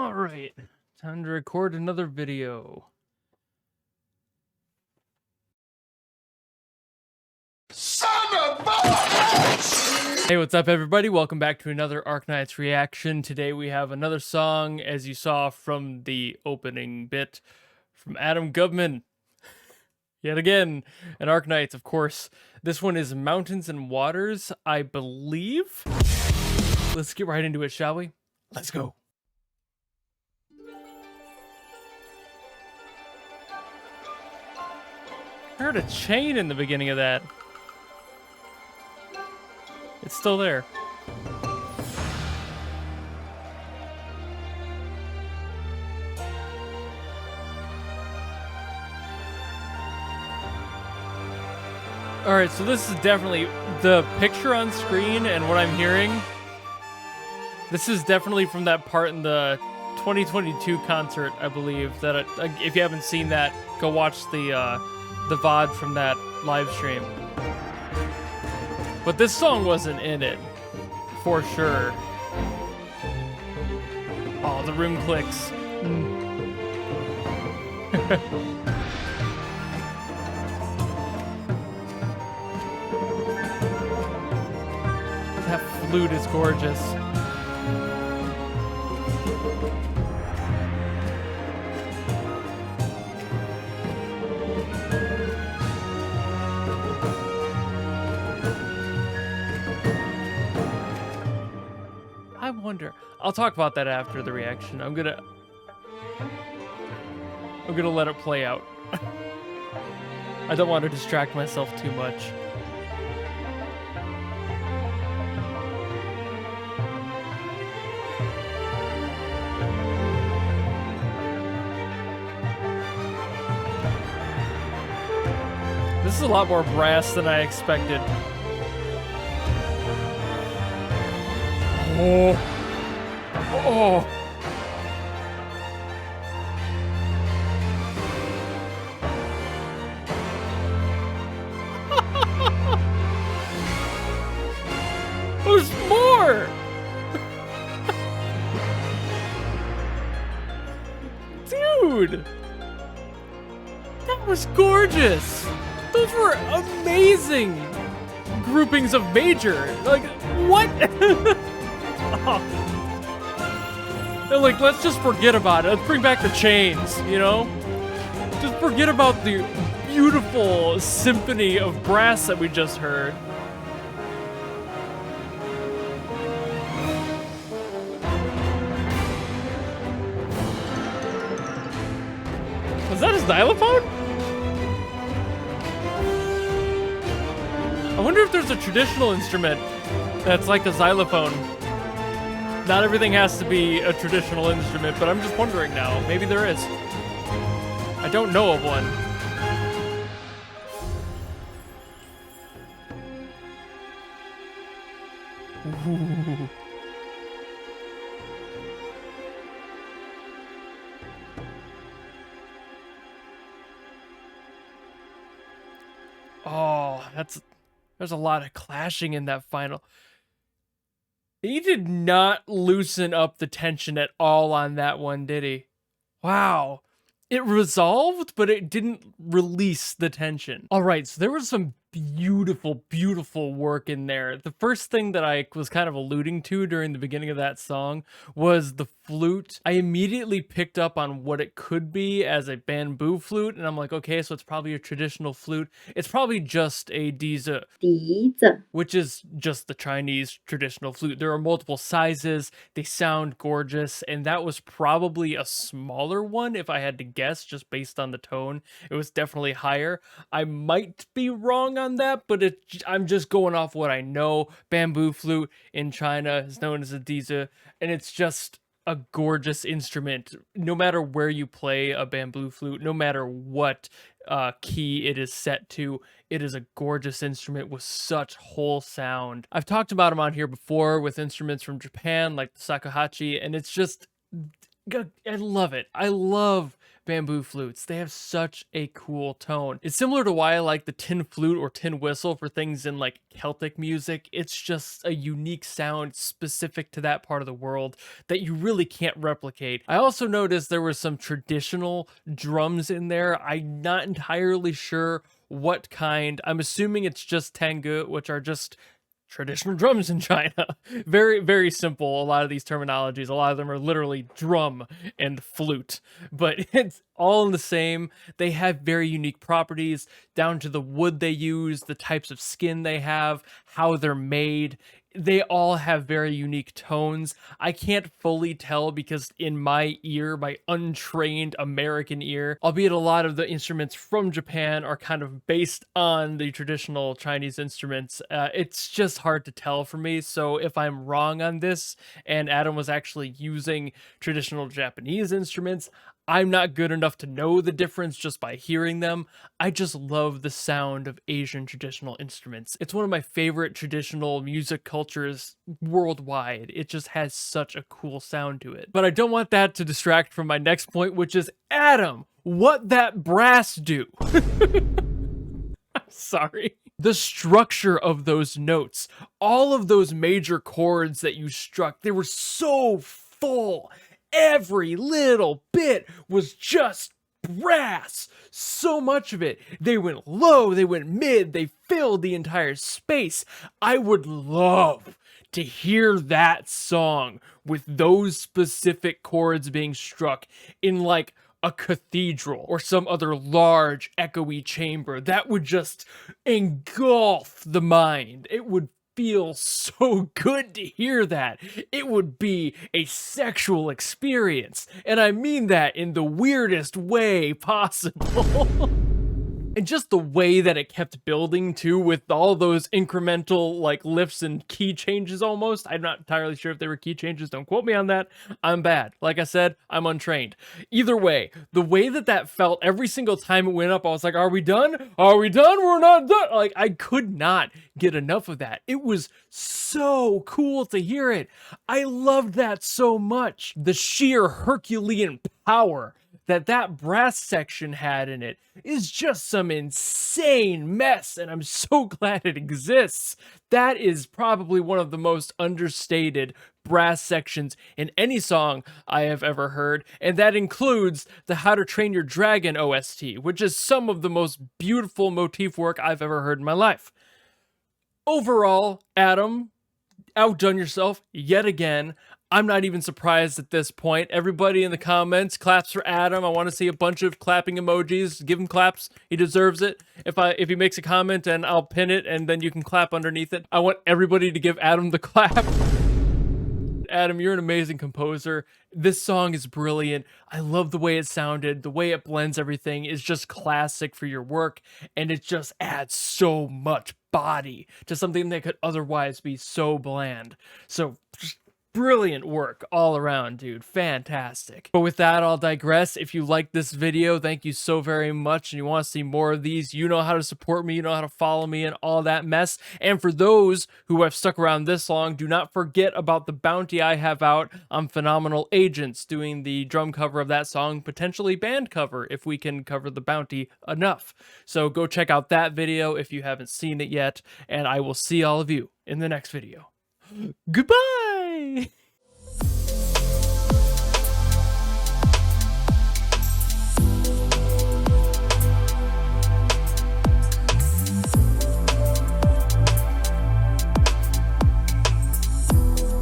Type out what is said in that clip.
Alright, time to record another video. Son of a bitch! Hey, what's up everybody? Welcome back to another Arknights reaction. Today we have another song, as you saw from the opening bit, from Adam Gubman. Yet again, an Arknights, of course. This one is Mountains and Waters, I believe. Let's get right into it, shall we? Let's go. I heard a chain in the beginning of that. It's still there. Alright, so this is definitely the picture on screen and what I'm hearing. This is definitely from that part in the 2022 concert, I believe. That if you haven't seen that, go watch the VOD from that live stream. But this song wasn't in it, for sure. Oh, the room clicks. That flute is gorgeous. I wonder. I'll talk about that after the reaction. I'm gonna let it play out. I don't want to distract myself too much. This is a lot more brass than I expected. Oh. Oh. There's more. Dude. That was gorgeous. Those were amazing groupings of major. Like, what? They're like, let's just forget about it. Let's bring back the chains, you know? Just forget about the beautiful symphony of brass that we just heard. Was that a xylophone? I wonder if there's a traditional instrument that's like a xylophone. Not everything has to be a traditional instrument, but I'm just wondering now. Maybe there is. I don't know of one. Ooh. Oh, there's a lot of clashing in that final. He did not loosen up the tension at all on that one, did he? Wow. It resolved, but it didn't release the tension. All right, so there was some beautiful, beautiful work in there. The first thing that I was kind of alluding to during the beginning of that song was the flute. I immediately picked up on what it could be as a bamboo flute, and I'm like, okay, so it's probably a traditional flute. It's probably just a dizi, which is just the Chinese traditional flute. There are multiple sizes, they sound gorgeous, and that was probably a smaller one if I had to guess, just based on the tone. It was definitely higher. I might be wrong on that, but I'm just going off what I know. Bamboo flute in China is known as a dizi, and it's just a gorgeous instrument. No matter where you play a bamboo flute, no matter what key it is set to, it is a gorgeous instrument with such whole sound. I've talked about them on here before with instruments from Japan like the shakuhachi, and it's just I love it. I love bamboo flutes. They have such a cool tone. It's similar to why I like the tin flute or tin whistle for things in like Celtic music. It's just a unique sound specific to that part of the world that you really can't replicate. I also noticed there were some traditional drums in there. I'm not entirely sure what kind. I'm assuming it's just tanggu, which are just traditional drums in China. Very, very simple. A lot of these terminologies, a lot of them are literally drum and flute, but it's all in the same. They have very unique properties down to the wood they use, the types of skin they have, how they're made. They all have very unique tones. I can't fully tell because in my ear, my untrained American ear, albeit a lot of the instruments from Japan are kind of based on the traditional Chinese instruments, it's just hard to tell for me. So if I'm wrong on this and Adam was actually using traditional Japanese instruments, I'm not good enough to know the difference just by hearing them. I just love the sound of Asian traditional instruments. It's one of my favorite traditional music cultures worldwide. It just has such a cool sound to it. But I don't want that to distract from my next point, which is, Adam, what that brass do? Sorry. The structure of those notes, all of those major chords that you struck, they were so full. Every little bit was just brass. So much of it. They went low, they went mid, they filled the entire space. I would love to hear that song with those specific chords being struck in like a cathedral or some other large echoey chamber. That would just engulf the mind. It would feel so good to hear that. It would be a sexual experience, and I mean that in the weirdest way possible. And just the way that it kept building too, with all those incremental like lifts and key changes almost. I'm not entirely sure if they were key changes. Don't quote me on that. I'm bad. Like I said, I'm untrained. Either way, the way that that felt every single time it went up, I was like, are we done? Are we done? We're not done. Like, I could not get enough of that. It was so cool to hear it. I loved that so much. The sheer Herculean power that brass section had in it is just some insane mess, and I'm so glad it exists. That is probably one of the most understated brass sections in any song I have ever heard, and that includes the How to Train Your Dragon OST, which is some of the most beautiful motif work I've ever heard in my life. Overall, Adam, outdone yourself yet again. I'm not even surprised at this point. Everybody in the comments, claps for Adam. I want to see a bunch of clapping emojis. Give him claps. He deserves it. If he makes a comment, and I'll pin it, and then you can clap underneath it. I want everybody to give Adam the clap. Adam, you're an amazing composer. This song is brilliant. I love the way it sounded. The way it blends everything is just classic for your work, and it just adds so much body to something that could otherwise be so bland. So just brilliant work all around, dude. Fantastic. But with that, I'll digress. If you like this video, thank you so very much, and you want to see more of these, you know how to support me, you know how to follow me, and all that mess. And for those who have stuck around this long, do not forget about the bounty I have out on Phenomenal Agents, doing the drum cover of that song, potentially band cover, if we can cover the bounty enough. So go check out that video if you haven't seen it yet, and I will see all of you in the next video. Goodbye!